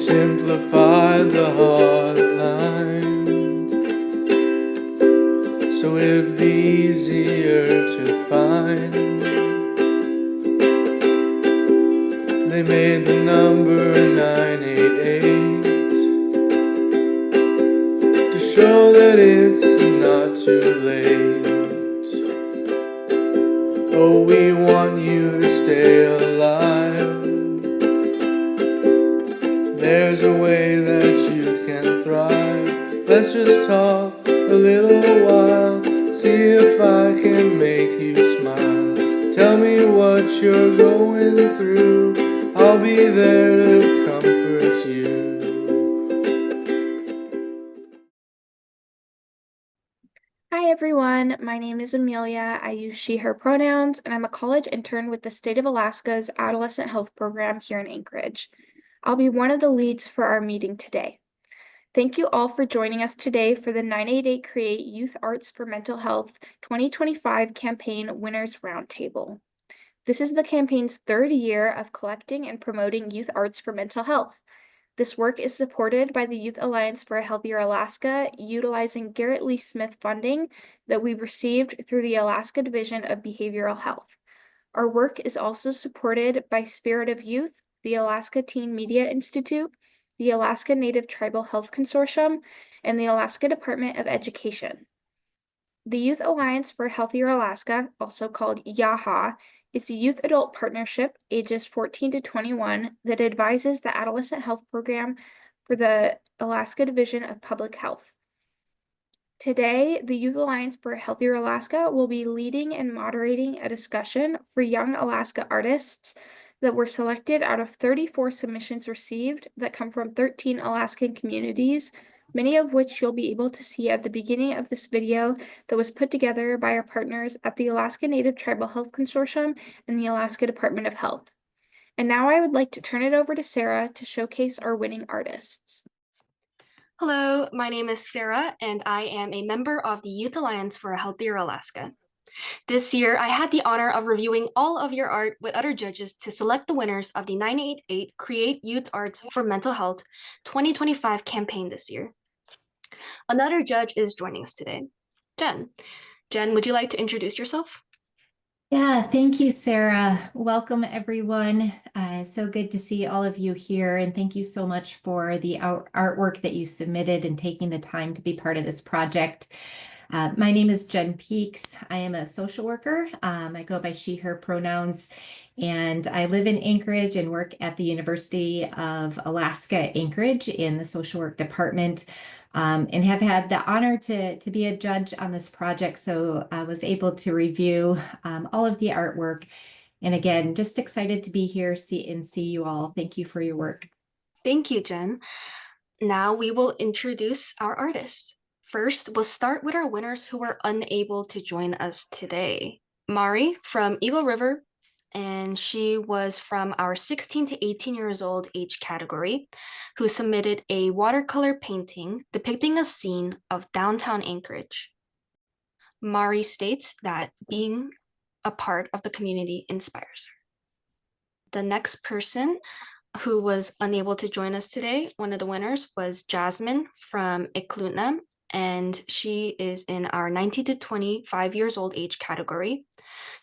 simplified the hard line, so it'd be easier to find. They made the number 988 to show that it's not too late. Oh, we want you to stay alive. There's a way that you can thrive. Let's just talk a little while. See if I can make you smile. Tell me what you're going through. I'll be there to comfort you. Hi everyone, my name is Amelia. I use she, her pronouns, and I'm a college intern with the state of Alaska's Adolescent Health Program here in Anchorage. I'll be one of the leads for our meeting today. Thank you all for joining us today for the 988Create Youth Arts for Mental Health 2025 Campaign Winners Roundtable. This is the campaign's third year of collecting and promoting youth arts for mental health. This work is supported by the Youth Alliance for a Healthier Alaska, utilizing Garrett Lee Smith funding that we received through the Alaska Division of Behavioral Health. Our work is also supported by Spirit of Youth, the Alaska Teen Media Institute, the Alaska Native Tribal Health Consortium, and the Alaska Department of Education. The Youth Alliance for a Healthier Alaska, also called YAHA, is a youth adult partnership ages 14 to 21 that advises the Adolescent Health Program for the Alaska Division of Public Health. Today, the Youth Alliance for a Healthier Alaska will be leading and moderating a discussion for young Alaska artists that were selected out of 34 submissions received that come from 13 Alaskan communities, many of which you'll be able to see at the beginning of this video that was put together by our partners at the Alaska Native Tribal Health Consortium and the Alaska Department of Health. And now I would like to turn it over to Sarah to showcase our winning artists. Hello, my name is Sarah, and I am a member of the Youth Alliance for a Healthier Alaska. This year, I had the honor of reviewing all of your art with other judges to select the winners of the 988 Create Youth Arts for Mental Health 2025 campaign this year. Another judge is joining us today, Jen. Jen, would you like to introduce yourself? Yeah, thank you, Sarah. Welcome, everyone. So good to see all of you here, and thank you so much for the artwork that you submitted and taking the time to be part of this project. My name is Jen Peaks. I am a social worker. I go by she, her pronouns, and I live in Anchorage and work at the University of Alaska, Anchorage in the social work department. And have had the honor to be a judge on this project. So I was able to review all of the artwork. And again, just excited to be here and see you all. Thank you for your work. Thank you, Jen. Now we will introduce our artists. First, we'll start with our winners who were unable to join us today. Mari from Eagle River, and she was from our 16 to 18 years old age category, who submitted a watercolor painting depicting a scene of downtown Anchorage. Mari states that being a part of the community inspires her. The next person who was unable to join us today, one of the winners was Jasmine from Eklutna, and she is in our 19 to 25 years old age category.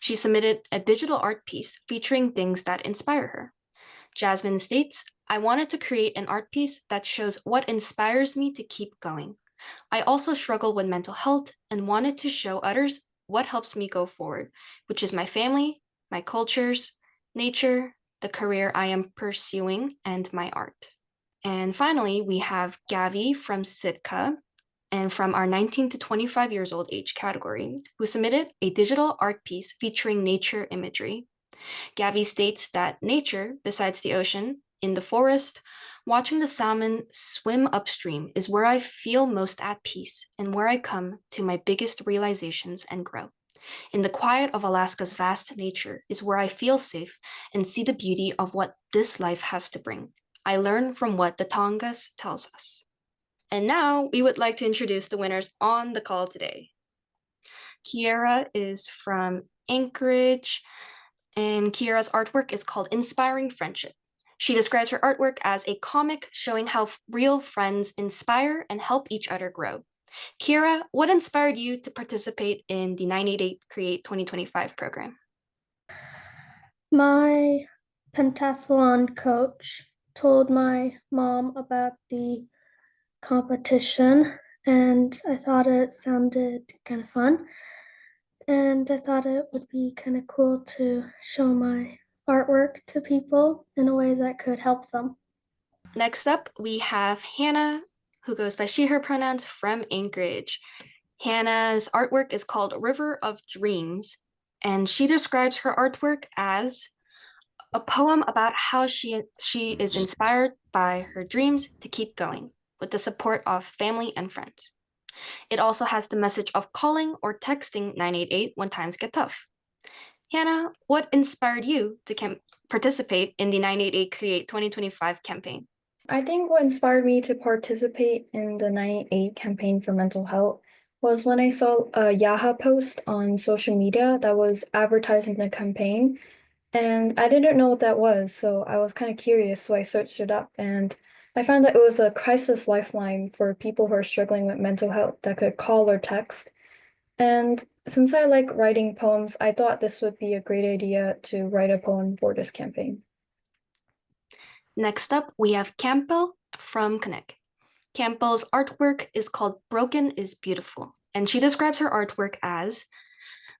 She submitted a digital art piece featuring things that inspire her. Jasmine states, I wanted to create an art piece that shows what inspires me to keep going. I also struggle with mental health and wanted to show others what helps me go forward, which is my family, my cultures, nature, the career I am pursuing, and my art. And finally, we have Gavi from Sitka and from our 19 to 25 years old age category, who submitted a digital art piece featuring nature imagery. Gavi states that nature, besides the ocean, in the forest, watching the salmon swim upstream is where I feel most at peace and where I come to my biggest realizations and grow. In the quiet of Alaska's vast nature is where I feel safe and see the beauty of what this life has to bring. I learn from what the Tongass tells us. And now we would like to introduce the winners on the call today. Kiera is from Anchorage, and Kiera's artwork is called Inspiring Friendship. She describes her artwork as a comic showing how real friends inspire and help each other grow. Kira, what inspired you to participate in the 988 Create 2025 program? My pentathlon coach told my mom about the competition, and I thought it sounded kind of fun. And I thought it would be kind of cool to show my artwork to people in a way that could help them. Next up, we have Hannah, who goes by she, her pronouns, from Anchorage. Hannah's artwork is called River of Dreams, and she describes her artwork as a poem about how she is inspired by her dreams to keep going with the support of family and friends. It also has the message of calling or texting 988 when times get tough. Hannah, what inspired you to participate in the 988 Create 2025 campaign? I think what inspired me to participate in the 988 campaign for mental health was when I saw a YAHA post on social media that was advertising the campaign. And I didn't know what that was, so I was kind of curious, so I searched it up and I found that it was a crisis lifeline for people who are struggling with mental health that could call or text. And since I like writing poems, I thought this would be a great idea to write a poem for this campaign. Next up, we have Campbell from Knik. Campbell's artwork is called Broken is Beautiful, and she describes her artwork as,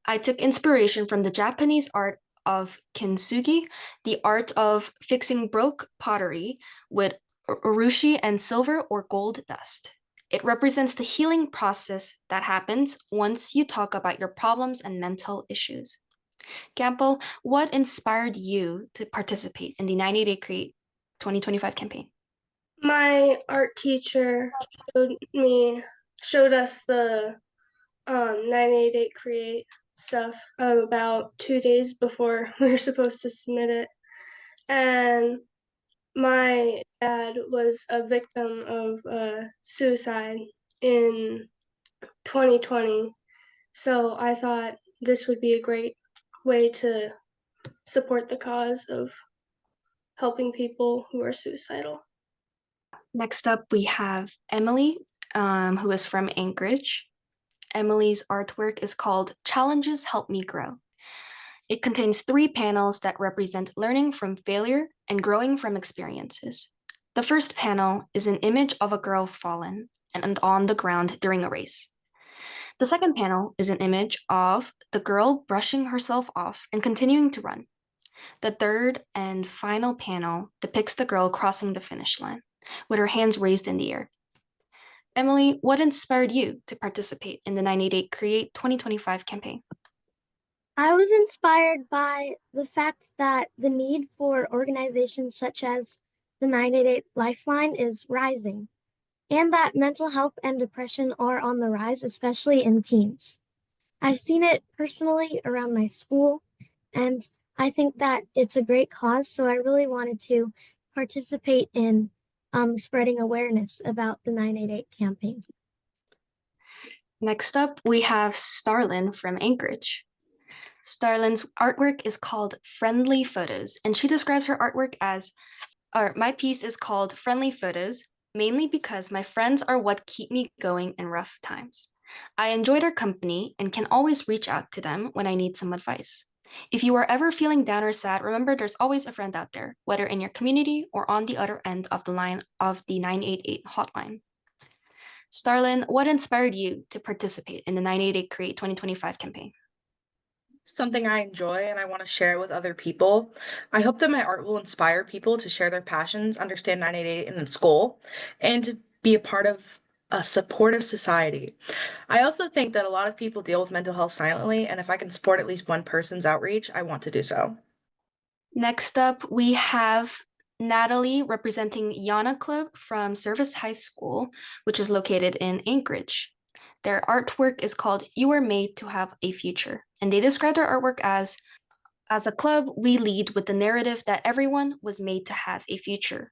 I took inspiration from the Japanese art of kintsugi, the art of fixing broke pottery with urushi and silver or gold dust. It represents the healing process that happens once you talk about your problems and mental issues. Campbell, what inspired you to participate in the 90-Day Create 2025 campaign? My art teacher showed us the 988 Create stuff about 2 days before we were supposed to submit it. And my dad was a victim of suicide in 2020. So I thought this would be a great way to support the cause of helping people who are suicidal. Next up, we have Emily, who is from Anchorage. Emily's artwork is called Challenges Help Me Grow. It contains 3 panels that represent learning from failure and growing from experiences. The first panel is an image of a girl fallen and on the ground during a race. The second panel is an image of the girl brushing herself off and continuing to run. The third and final panel depicts the girl crossing the finish line with her hands raised in the air. Emily, what inspired you to participate in the 988 Create 2025 campaign? I was inspired by the fact that the need for organizations such as the 988 Lifeline is rising, and that mental health and depression are on the rise, especially in teens. I've seen it personally around my school, and I think that it's a great cause, so I really wanted to participate in spreading awareness about the 988 campaign. Next up, we have Starlin from Anchorage. Starlin's artwork is called Friendly Photos, and she describes her artwork as, my piece is called Friendly Photos, mainly because my friends are what keep me going in rough times. I enjoy their company and can always reach out to them when I need some advice. If you are ever feeling down or sad, remember there's always a friend out there, whether in your community or on the other end of the line of the 988 hotline. Starlin, what inspired you to participate in the 988 Create 2025 campaign? Something I enjoy and I want to share it with other people. I hope that my art will inspire people to share their passions, understand 988 in school, and to be a part of a supportive society. I also think that a lot of people deal with mental health silently, and if I can support at least one person's outreach, I want to do so. Next up, we have Natalie representing YAHA Club from Service High School, which is located in Anchorage. Their artwork is called You Were Made to Have a Future, and they describe their artwork as a club, we lead with the narrative that everyone was made to have a future.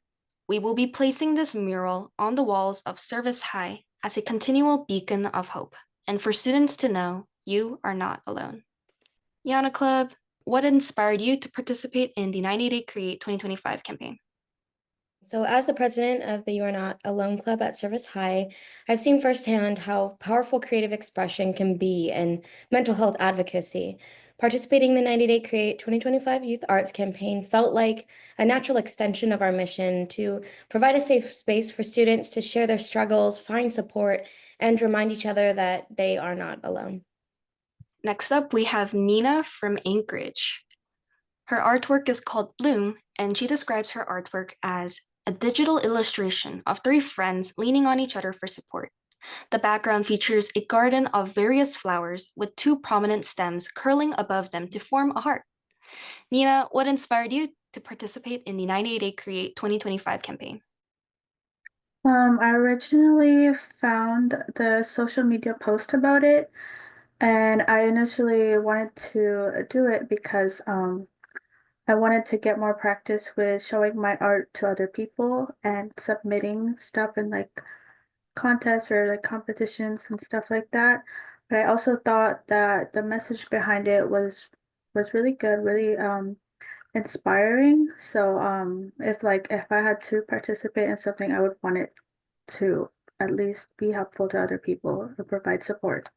We will be placing this mural on the walls of Service High as a continual beacon of hope, and for students to know you are not alone. YAHA Club, what inspired you to participate in the 988 Create 2025 campaign? So, as the president of the You're Not Alone Club at Service High, I've seen firsthand how powerful creative expression can be in mental health advocacy. Participating in the 90-Day Create 2025 Youth Arts campaign felt like a natural extension of our mission to provide a safe space for students to share their struggles, find support, and remind each other that they are not alone. Next up, we have Nina from Anchorage. Her artwork is called Bloom, and she describes her artwork as a digital illustration of three friends leaning on each other for support. The background features a garden of various flowers with two prominent stems curling above them to form a heart. Nina, what inspired you to participate in the 988 Create 2025 campaign? I originally found the social media post about it, and I initially wanted to do it because I wanted to get more practice with showing my art to other people and submitting stuff in like contests or like competitions and stuff like that. But I also thought that the message behind it was really good, really inspiring. So if I had to participate in something, I would want it to at least be helpful to other people or provide support.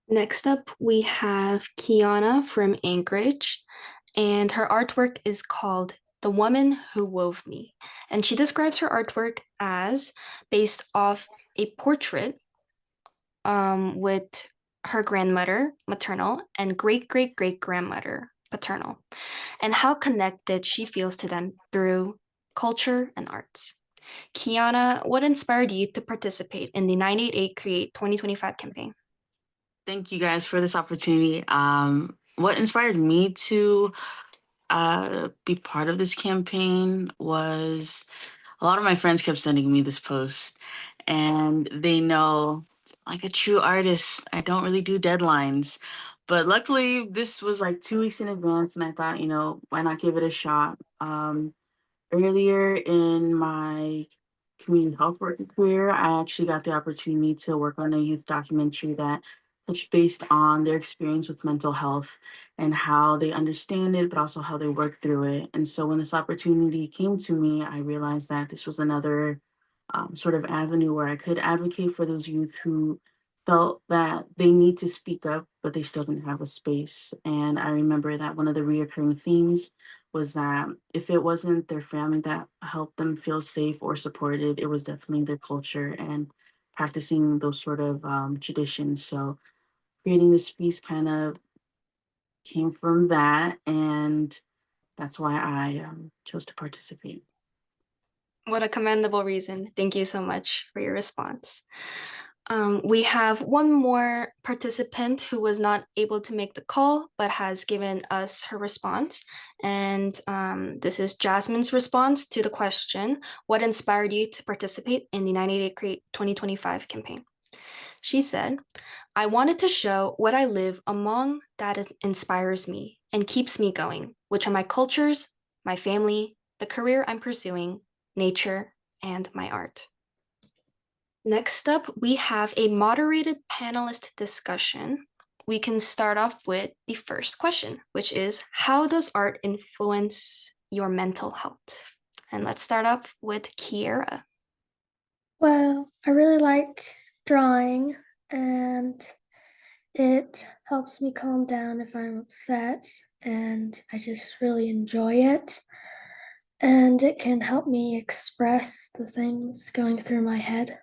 Next up, we have Kiana from Anchorage, and her artwork is called The Woman Who Wove Me. And she describes her artwork as based off a portrait with her grandmother, maternal, and great great great grandmother, paternal, and how connected she feels to them through culture and arts. Kiana, what inspired you to participate in the 988 Create 2025 campaign? Thank you guys for this opportunity. What inspired me to be part of this campaign was a lot of my friends kept sending me this post, and they know, like a true artist, I don't really do deadlines. But luckily, this was like 2 weeks in advance, and I thought, why not give it a shot? Earlier in my community health worker career, I actually got the opportunity to work on a youth documentary that touched based on their experience with mental health and how they understand it, but also how they work through it. And so when this opportunity came to me, I realized that this was another sort of avenue where I could advocate for those youth who felt that they need to speak up, but they still didn't have a space. And I remember that one of the reoccurring themes was that if it wasn't their family that helped them feel safe or supported, it was definitely their culture and practicing those sort of traditions. So creating this piece kind of came from that, and that's why I chose to participate. What a commendable reason. Thank you so much for your response. We have one more participant who was not able to make the call, but has given us her response. And this is Jasmine's response to the question, what inspired you to participate in the 988 Create 2025 campaign? She said, I wanted to show what I live among that inspires me and keeps me going, which are my cultures, my family, the career I'm pursuing, nature, and my art. Next up, we have a moderated panelist discussion. We can start off with the first question, which is, how does art influence your mental health? And let's start off with Kiera. Well, I really like drawing, and it helps me calm down if I'm upset, and I just really enjoy it. And it can help me express the things going through my head.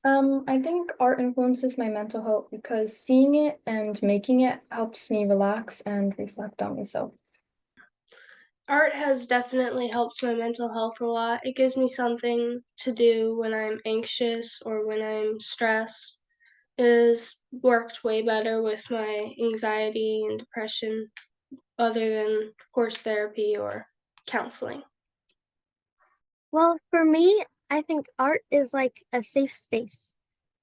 I think art influences my mental health because seeing it and making it helps me relax and reflect on myself. Art has definitely helped my mental health a lot. It gives me something to do when I'm anxious or when I'm stressed. It has worked way better with my anxiety and depression, other than, of course, therapy or counseling. Well, for me, I think art is like a safe space.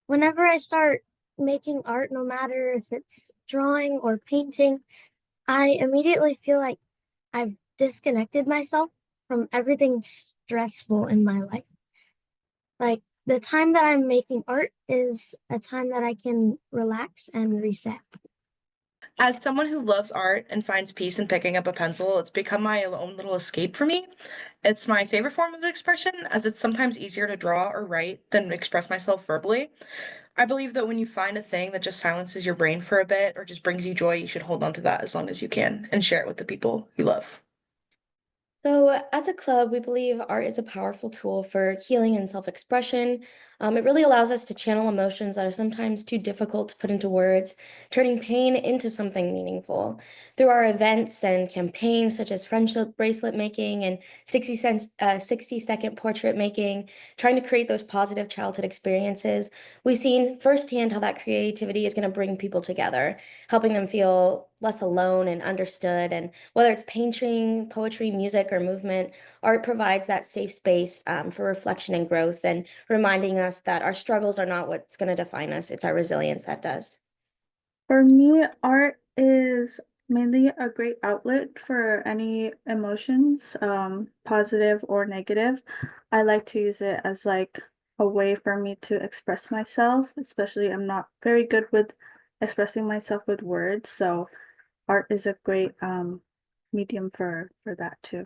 Whenever I start making art, no matter if it's drawing or painting, I immediately feel like I've disconnected myself from everything stressful in my life. Like the time that I'm making art is a time that I can relax and reset. As someone who loves art and finds peace in picking up a pencil, it's become my own little escape for me. It's my favorite form of expression, as it's sometimes easier to draw or write than express myself verbally. I believe that when you find a thing that just silences your brain for a bit or just brings you joy, you should hold on to that as long as you can and share it with the people you love. So, as a club, we believe art is a powerful tool for healing and self-expression. It really allows us to channel emotions that are sometimes too difficult to put into words, turning pain into something meaningful. Through our events and campaigns, such as friendship bracelet making and 60-second portrait making, trying to create those positive childhood experiences, we've seen firsthand how that creativity is going to bring people together, helping them feel less alone and understood. And whether it's painting, poetry, music, or movement, art provides that safe space for reflection and growth, and reminding us that our struggles are not what's going to define us, it's our resilience that does. For me, art is mainly a great outlet for any emotions, positive or negative. I like to use it as like a way for me to express myself, especially I'm not very good with expressing myself with words, so art is a great medium for that too.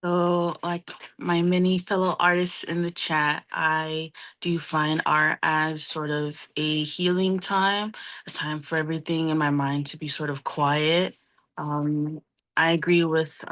So, like my many fellow artists in the chat, I do find art as sort of a healing time, a time for everything in my mind to be sort of quiet. Um, I agree with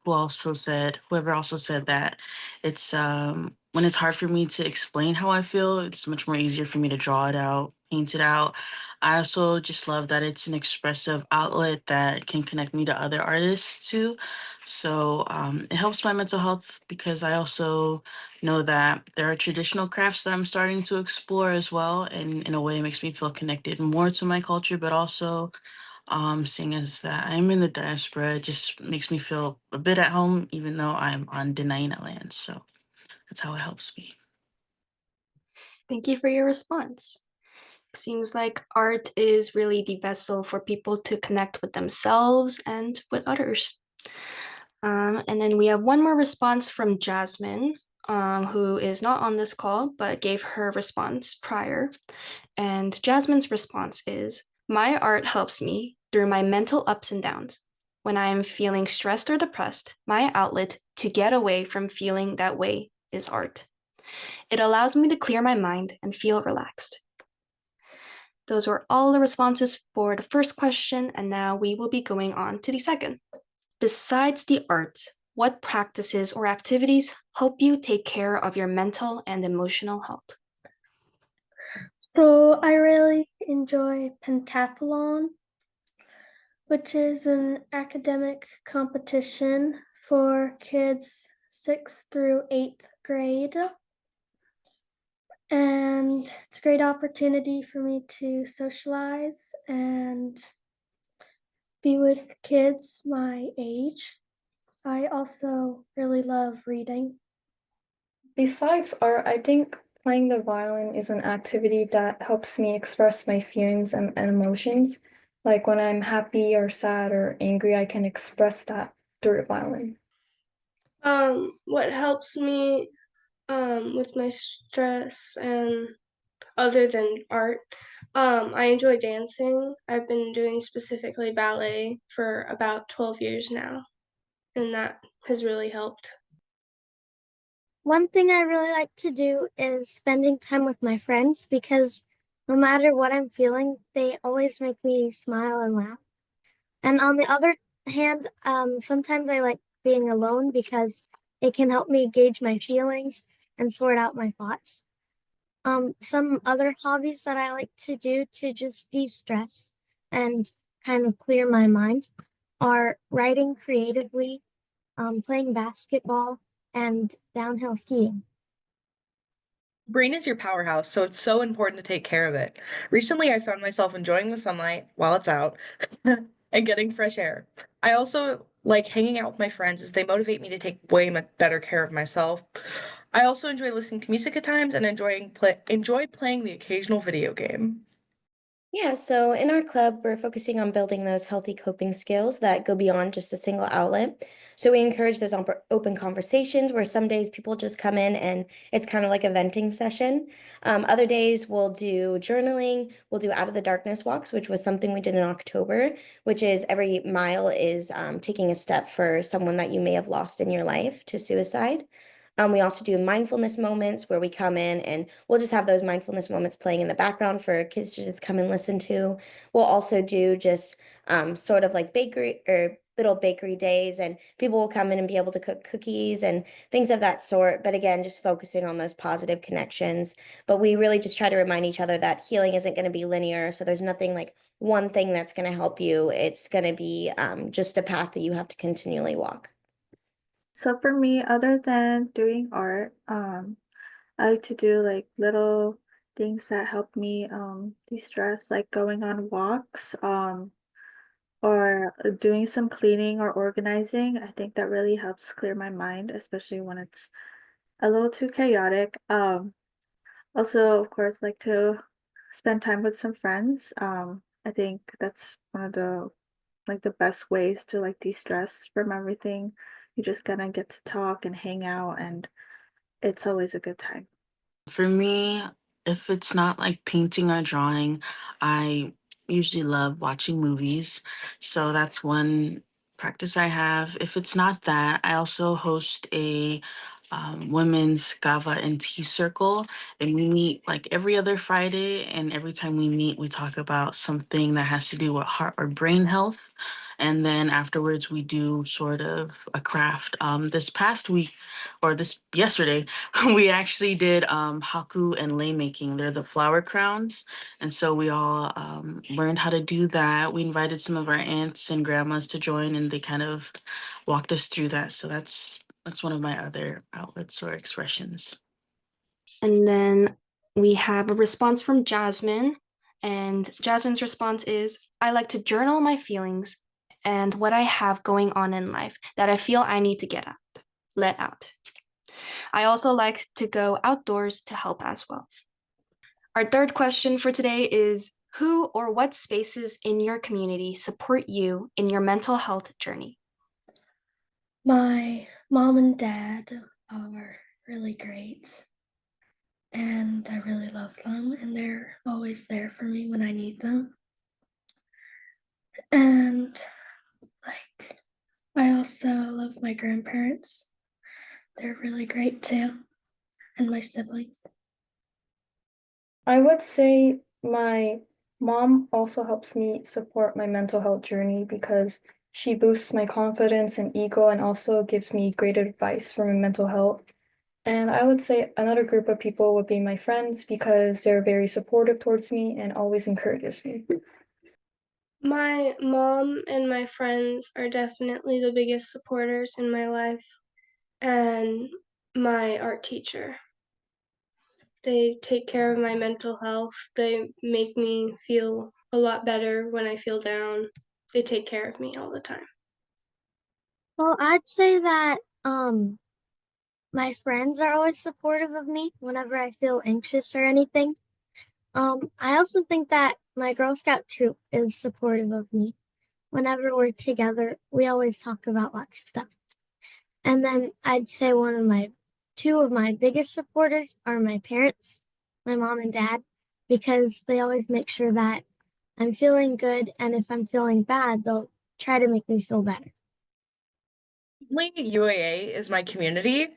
whoever also said that it's when it's hard for me to explain how I feel, it's much more easier for me to draw it out, paint it out. I also just love that it's an expressive outlet that can connect me to other artists too. So it helps my mental health because I also know that there are traditional crafts that I'm starting to explore as well. And in a way, it makes me feel connected more to my culture, but also seeing as that I'm in the diaspora, it just makes me feel a bit at home, even though I'm on Dena'ina land. So that's how it helps me. Thank you for your response. Seems like art is really the vessel for people to connect with themselves and with others. And then we have one more response from Jasmine, who is not on this call, but gave her response prior. And Jasmine's response is, my art helps me through my mental ups and downs. When I am feeling stressed or depressed, my outlet to get away from feeling that way is art. It allows me to clear my mind and feel relaxed. Those were all the responses for the first question, and now we will be going on to the second. Besides the arts, what practices or activities help you take care of your mental and emotional health? So I really enjoy pentathlon, which is an academic competition for kids 6th through 8th grade. And it's a great opportunity for me to socialize and be with kids my age. I also really love reading. Besides art, I think playing the violin is an activity that helps me express my feelings and emotions. Like when I'm happy or sad or angry, I can express that through the violin. What helps me with my stress and other than art, I enjoy dancing. I've been doing specifically ballet for about 12 years now, and that has really helped. One thing I really like to do is spending time with my friends because no matter what I'm feeling, they always make me smile and laugh. And on the other hand, sometimes I like being alone because it can help me gauge my feelings and sort out my thoughts. Some other hobbies that I like to do to just de-stress and kind of clear my mind are writing creatively, playing basketball, and downhill skiing. Brain is your powerhouse, so it's so important to take care of it. Recently, I found myself enjoying the sunlight while it's out and getting fresh air. I also like hanging out with my friends as they motivate me to take way much better care of myself. I also enjoy listening to music at times and enjoy playing the occasional video game. Yeah, so in our club, we're focusing on building those healthy coping skills that go beyond just a single outlet. So we encourage those open conversations where some days people just come in and it's kind of like a venting session. Other days we'll do journaling, we'll do out of the darkness walks, which was something we did in October, which is every mile is taking a step for someone that you may have lost in your life to suicide. We also do mindfulness moments where we come in and we'll just have those mindfulness moments playing in the background for kids to just come and listen to. We'll also do just sort of like bakery or little bakery days, and people will come in and be able to cook cookies and things of that sort. But again, just focusing on those positive connections. But we really just try to remind each other that healing isn't going to be linear. So there's nothing like one thing that's going to help you. It's going to be just a path that you have to continually walk. So for me, other than doing art, I like to do like little things that help me de-stress, like going on walks, or doing some cleaning or organizing. I think that really helps clear my mind, especially when it's a little too chaotic. Also, of course, like to spend time with some friends. I think that's one of the best ways to like de-stress from everything. You just gonna get to talk and hang out, and it's always a good time. For me, if it's not like painting or drawing, I usually love watching movies. So that's one practice I have. If it's not that, I also host a women's kava and tea circle, and we meet like every other Friday. And every time we meet, we talk about something that has to do with heart or brain health. And then afterwards, we do sort of a craft. This past week, or this yesterday, we actually did haku and lei making. They're the flower crowns. And so we all learned how to do that. We invited some of our aunts and grandmas to join, and they kind of walked us through that. So that's one of my other outlets or expressions. And then we have a response from Jasmine. And Jasmine's response is, I like to journal my feelings and what I have going on in life that I feel I need to let out. I also like to go outdoors to help as well. Our third question for today is, who or what spaces in your community support you in your mental health journey? My mom and dad are really great, and I really love them, and they're always there for me when I need them. And like, I also love my grandparents. They're really great too, and my siblings. I would say my mom also helps me support my mental health journey because she boosts my confidence and ego and also gives me great advice for my mental health. And I would say another group of people would be my friends because they're very supportive towards me and always encourages me. My mom and my friends are definitely the biggest supporters in my life, and my art teacher. They take care of my mental health. They make me feel a lot better when I feel down. They take care of me all the time. Well, I'd say that my friends are always supportive of me whenever I feel anxious or anything. I also think that my Girl Scout troop is supportive of me. Whenever we're together, we always talk about lots of stuff. And then I'd say two of my biggest supporters are my parents, my mom and dad, because they always make sure that I'm feeling good, and if I'm feeling bad, they'll try to make me feel better. UAA is my community.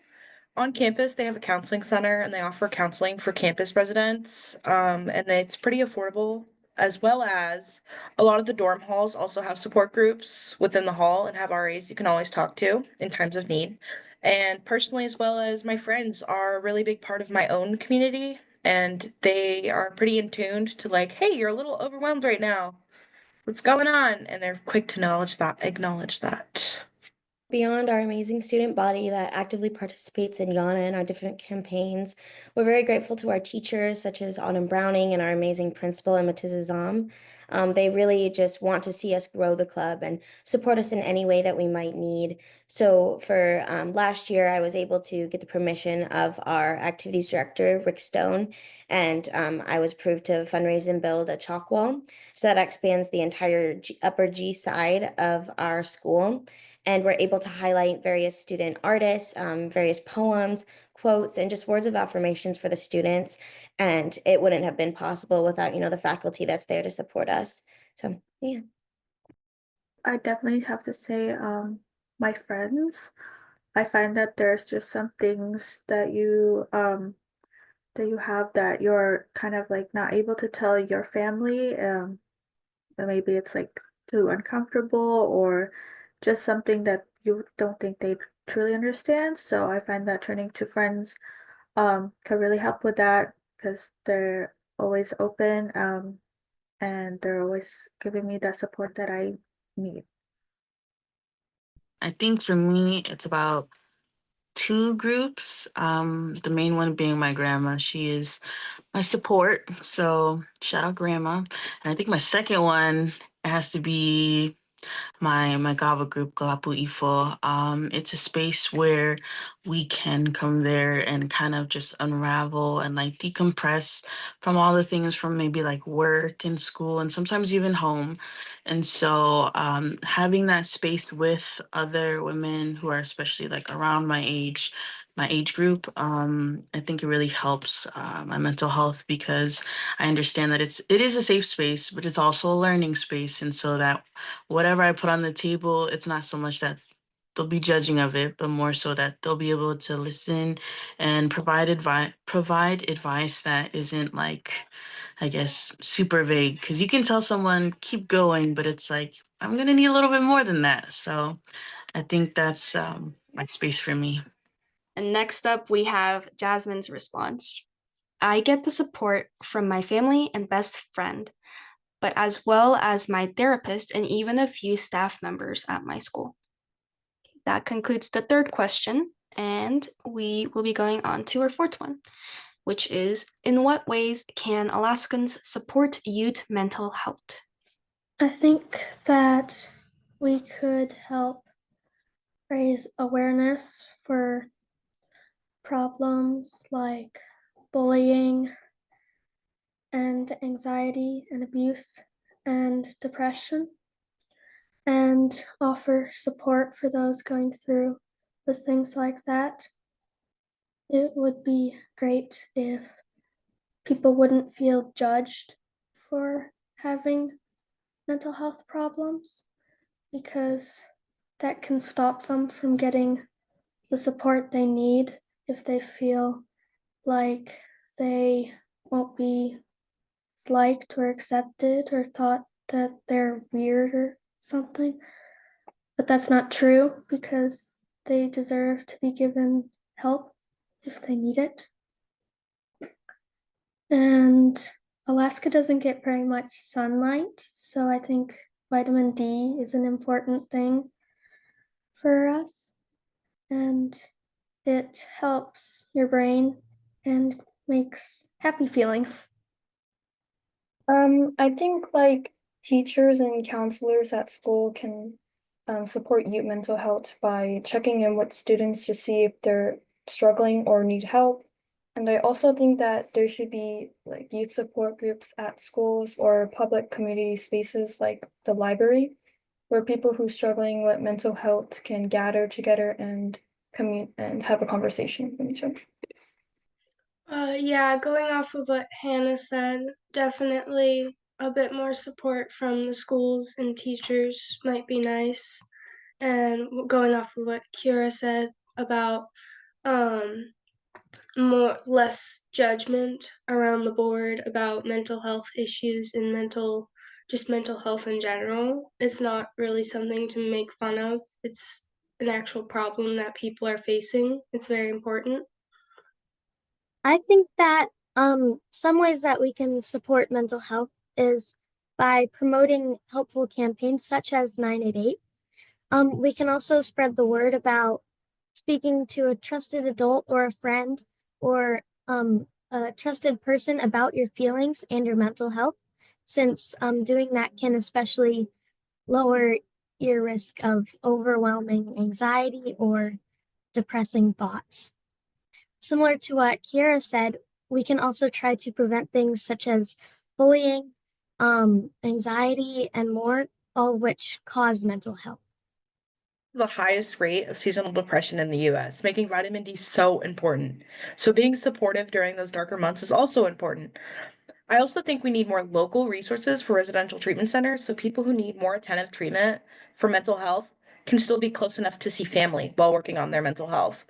On campus, they have a counseling center and they offer counseling for campus residents. And it's pretty affordable, as well as a lot of the dorm halls also have support groups within the hall and have RAs you can always talk to in times of need. And personally, as well as my friends, are a really big part of my own community. And they are pretty in tuned to like, hey, you're a little overwhelmed right now. What's going on? And they're quick to acknowledge that. Beyond our amazing student body that actively participates in YAHA and our different campaigns, we're very grateful to our teachers, such as Autumn Browning and our amazing principal, Emma Tizazam. They really just want to see us grow the club and support us in any way that we might need. So for last year, I was able to get the permission of our activities director, Rick Stone, and I was approved to fundraise and build a chalk wall. So that expands the entire upper G side of our school. And we're able to highlight various student artists, various poems, quotes, and just words of affirmations for the students. And it wouldn't have been possible without, the faculty that's there to support us. So, yeah. I definitely have to say, my friends. I find that there's just some things that you have that you're kind of like not able to tell your family. And maybe it's like too uncomfortable or just something that you don't think they truly understand. So I find that turning to friends can really help with that because they're always open and they're always giving me that support that I need. I think for me, it's about two groups. The main one being my grandma. She is my support. So shout out grandma. And I think my second one has to be my Gava group, Galapu Ifo. It's a space where we can come there and kind of just unravel and like decompress from all the things from maybe like work and school and sometimes even home. And so having that space with other women who are especially like around my age group, I think it really helps my mental health because I understand that it is a safe space, but it's also a learning space. And so that whatever I put on the table, it's not so much that they'll be judging of it, but more so that they'll be able to listen and provide advice that isn't like, I guess, super vague. Because you can tell someone keep going, but it's like I'm gonna need a little bit more than that. So I think that's my space for me. And next up, we have Jasmine's response. I get the support from my family and best friend, but as well as my therapist and even a few staff members at my school. That concludes the third question, and we will be going on to our fourth one, which is, in what ways can Alaskans support youth mental health? I think that we could help raise awareness for problems like bullying and anxiety and abuse and depression, and offer support for those going through with things like that. It would be great if people wouldn't feel judged for having mental health problems, because that can stop them from getting the support they need if they feel like they won't be liked or accepted or thought that they're weird or something. But that's not true, because they deserve to be given help if they need it. And Alaska doesn't get very much sunlight, so I think vitamin D is an important thing for us. And it helps your brain and makes happy feelings. I think like teachers and counselors at school can support youth mental health by checking in with students to see if they're struggling or need help. And I also think that there should be like youth support groups at schools or public community spaces like the library, where people who are struggling with mental health can gather together and and have a conversation with each other. Yeah, going off of what Hannah said, definitely a bit more support from the schools and teachers might be nice. And going off of what Kira said about um, less judgment around the board about mental health issues and mental health in general. It's not really something to make fun of. It's an actual problem that people are facing. It's very important. I think that some ways that we can support mental health is by promoting helpful campaigns such as 988. We can also spread the word about speaking to a trusted adult or a friend or a trusted person about your feelings and your mental health, since doing that can especially lower your risk of overwhelming anxiety or depressing thoughts. Similar to what Kiera said, we can also try to prevent things such as bullying, anxiety, and more, all of which cause mental health. The highest rate of seasonal depression in the US, making vitamin D so important. So being supportive during those darker months is also important. I also think we need more local resources for residential treatment centers so people who need more attentive treatment for mental health can still be close enough to see family while working on their mental health.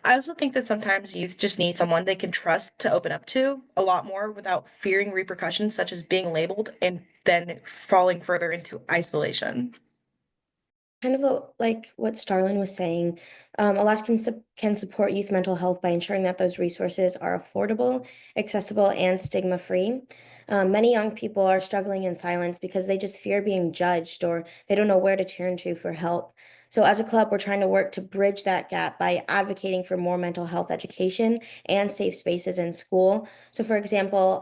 I also think that sometimes youth just need someone they can trust to open up to a lot more without fearing repercussions such as being labeled and then falling further into isolation. Kind of like what Starlin was saying, Alaskans can support youth mental health by ensuring that those resources are affordable, accessible, and stigma-free. Many young people are struggling in silence because they just fear being judged or they don't know where to turn to for help. So as a club, we're trying to work to bridge that gap by advocating for more mental health education and safe spaces in school. So for example,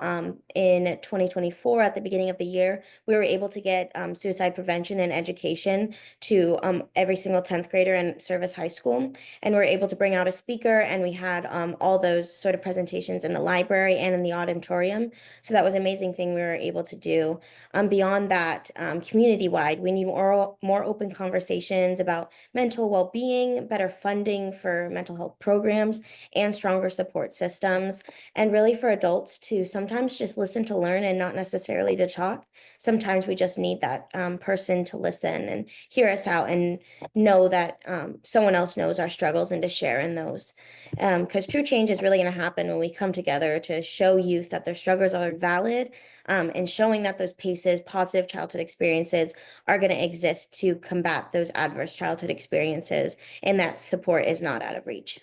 in 2024, at the beginning of the year, we were able to get suicide prevention and education to every single 10th grader in Service High School. And we were able to bring out a speaker, and we had all those sort of presentations in the library and in the auditorium. So that was an amazing thing we were able to do. Beyond that, community-wide, we need more open conversations about mental well-being, better funding for mental health programs, and stronger support systems. And really for adults to sometimes just listen to learn and not necessarily to talk. Sometimes we just need that person to listen and hear us out and know that someone else knows our struggles and to share in those. Because true change is really going to happen when we come together to show youth that their struggles are valid, and showing that those PACEs, positive childhood experiences, are going to exist to combat those adverse childhood experiences, and that support is not out of reach.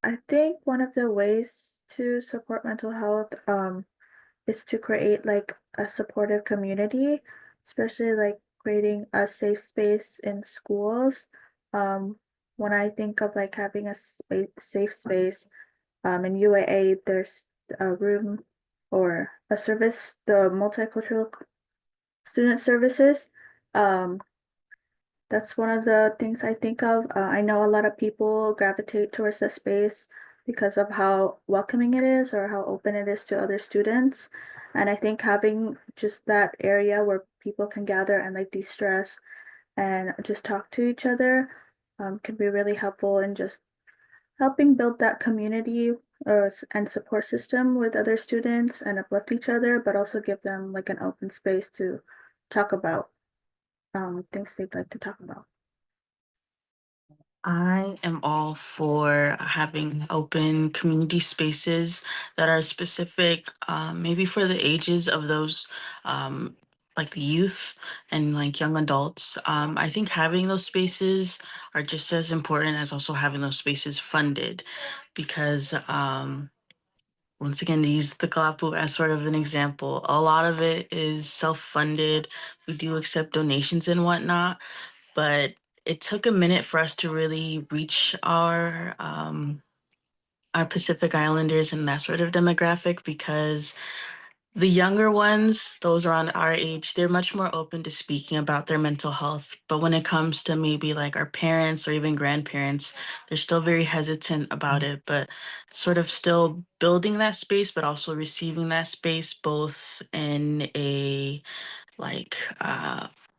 I think one of the ways to support mental health is to create like a supportive community, especially like creating a safe space in schools. When I think of like having a safe space, in UAA, there's a room or a service, the multicultural student services. Um, that's one of the things I think of. I know a lot of people gravitate towards the space because of how welcoming it is or how open it is to other students. And I think having just that area where people can gather and like de-stress and just talk to each other can be really helpful in just helping build that community and support system with other students and uplift each other, but also give them like an open space to talk about things they'd like to talk about. I am all for having open community spaces that are specific, maybe for the ages of those, like the youth and like young adults. I think having those spaces are just as important as also having those spaces funded, because once again, to use the Kalapu as sort of an example, a lot of it is self-funded. We do accept donations and whatnot, but it took a minute for us to really reach our Pacific Islanders and that sort of demographic, because the younger ones, those around our age, they're much more open to speaking about their mental health. But when it comes to maybe like our parents or even grandparents, they're still very hesitant about it. But sort of still building that space, but also receiving that space, both in a like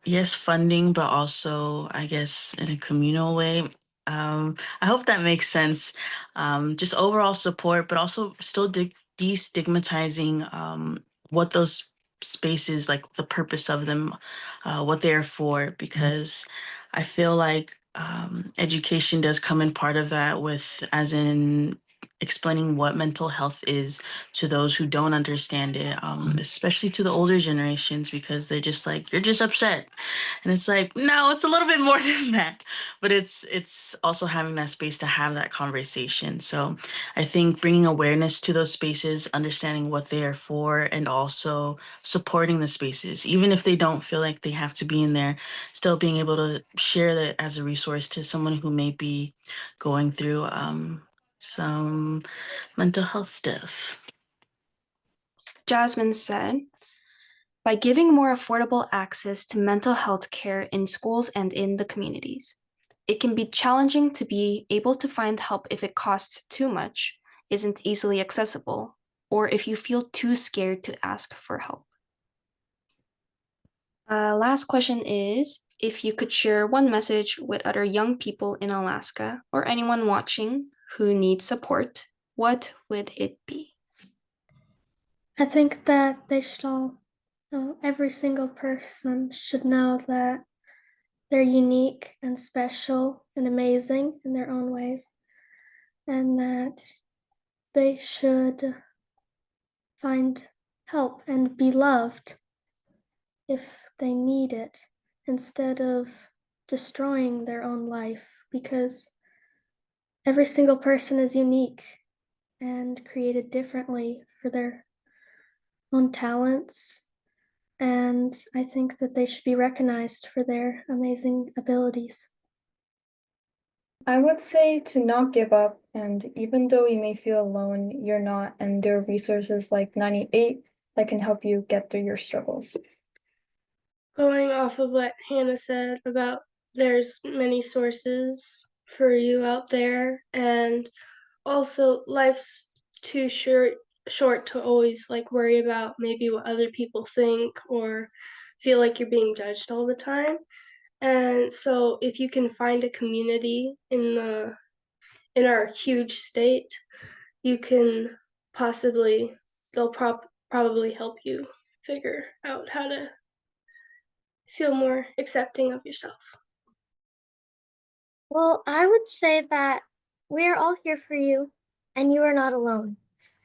yes, funding, but also I guess in a communal way. I hope that makes sense. Just overall support, but also still destigmatizing what those spaces, like the purpose of them, what they're for, because I feel like education does come in part of that, with as in explaining what mental health is to those who don't understand it, especially to the older generations, because they're just like, you're just upset. And it's like, no, it's a little bit more than that. but it's also having that space to have that conversation. So I think bringing awareness to those spaces, understanding what they are for, and also supporting the spaces, even if they don't feel like they have to be in there, still being able to share that as a resource to someone who may be going through some mental health stuff. Jasmine said, by giving more affordable access to mental health care in schools and in the communities. It can be challenging to be able to find help if it costs too much, isn't easily accessible, or if you feel too scared to ask for help. Last question is, if you could share one message with other young people in Alaska or anyone watching who needs support, what would it be? I think that they should all, every single person should know that they're unique and special and amazing in their own ways, and that they should find help and be loved if they need it, instead of destroying their own life, because every single person is unique and created differently for their own talents. And I think that they should be recognized for their amazing abilities. I would say to not give up, and even though you may feel alone, you're not, and there are resources like 988 that can help you get through your struggles. Going off of what Hannah said about there's many sources for you out there, and also life's too short to always like worry about maybe what other people think or feel like you're being judged all the time. And so if you can find a community in our huge state, you can they'll probably help you figure out how to feel more accepting of yourself. Well, I would say that we are all here for you and you are not alone.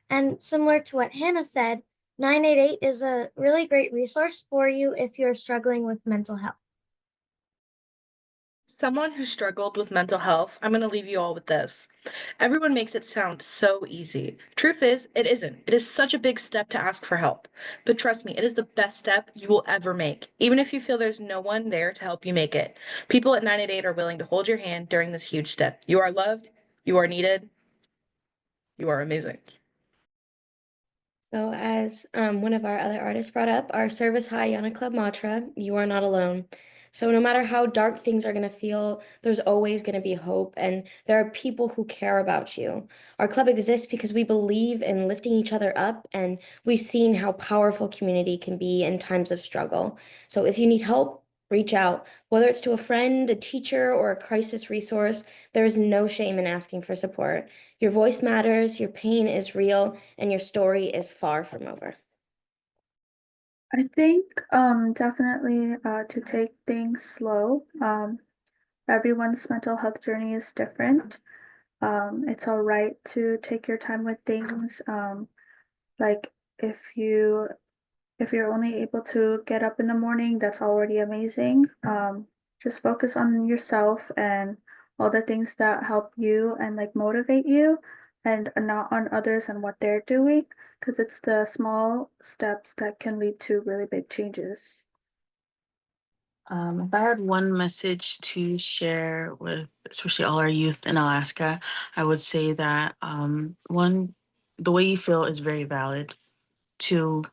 And similar to what Hannah said, 988 is a really great resource for you if you're struggling with mental health. Someone who struggled with mental health, I'm going to leave you all with this. Everyone makes it sound so easy. Truth is, it isn't. It is such a big step to ask for help. But trust me, it is the best step you will ever make, even if you feel there's no one there to help you make it. People at 988 are willing to hold your hand during this huge step. You are loved, you are needed, you are amazing. So, as one of our other artists brought up, our Service High Yana Club mantra, you are not alone. So, no matter how dark things are going to feel, there's always going to be hope, and there are people who care about you. Our club exists because we believe in lifting each other up, and we've seen how powerful community can be in times of struggle. So, if you need help, reach out. Whether it's to a friend, a teacher, or a crisis resource, there is no shame in asking for support. Your voice matters, your pain is real, and your story is far from over. I think definitely to take things slow. Everyone's mental health journey is different. It's all right to take your time with things. Like if you're only able to get up in the morning, that's already amazing. Just focus on yourself and all the things that help you and like motivate you, and not on others and what they're doing, because it's the small steps that can lead to really big changes. If I had one message to share with especially all our youth in Alaska, I would say that one, the way you feel is very valid. Two,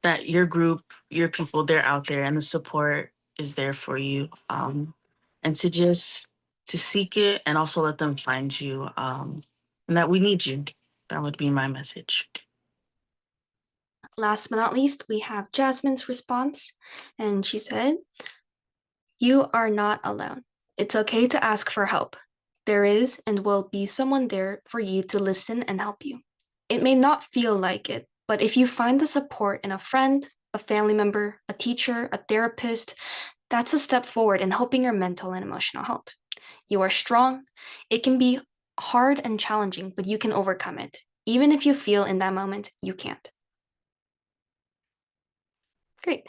that your group, your people, they're out there and the support is there for you. And to seek it and also let them find you. And that we need you. That would be my message. Last but not least, we have Jasmine's response, and she said, you are not alone. It's okay to ask for help. There is and will be someone there for you to listen and help you. It may not feel like it, but if you find the support in a friend, a family member, a teacher, a therapist, that's a step forward in helping your mental and emotional health. You are strong. It can be hard and challenging, but you can overcome it, even if you feel in that moment you can't. Great.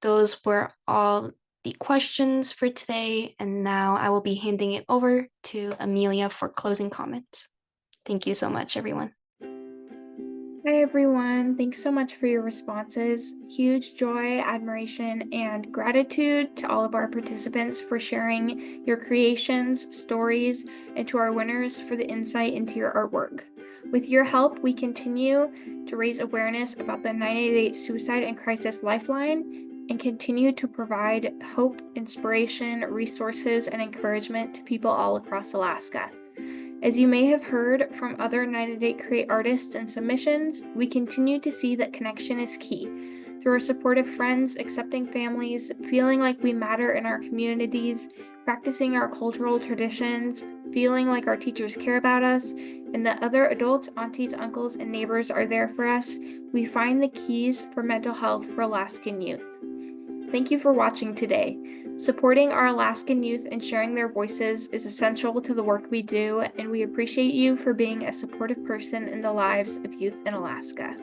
Those were all the questions for today. And now I will be handing it over to Amelia for closing comments. Thank you so much, everyone. Hi everyone, thanks so much for your responses. Huge joy, admiration, and gratitude to all of our participants for sharing your creations, stories, and to our winners for the insight into your artwork. With your help, we continue to raise awareness about the 988 Suicide and Crisis Lifeline and continue to provide hope, inspiration, resources, and encouragement to people all across Alaska. As you may have heard from other 988Create artists and submissions, we continue to see that connection is key. Through our supportive friends, accepting families, feeling like we matter in our communities, practicing our cultural traditions, feeling like our teachers care about us, and that other adults, aunties, uncles, and neighbors are there for us, we find the keys for mental health for Alaskan youth. Thank you for watching today. Supporting our Alaskan youth and sharing their voices is essential to the work we do, and we appreciate you for being a supportive person in the lives of youth in Alaska.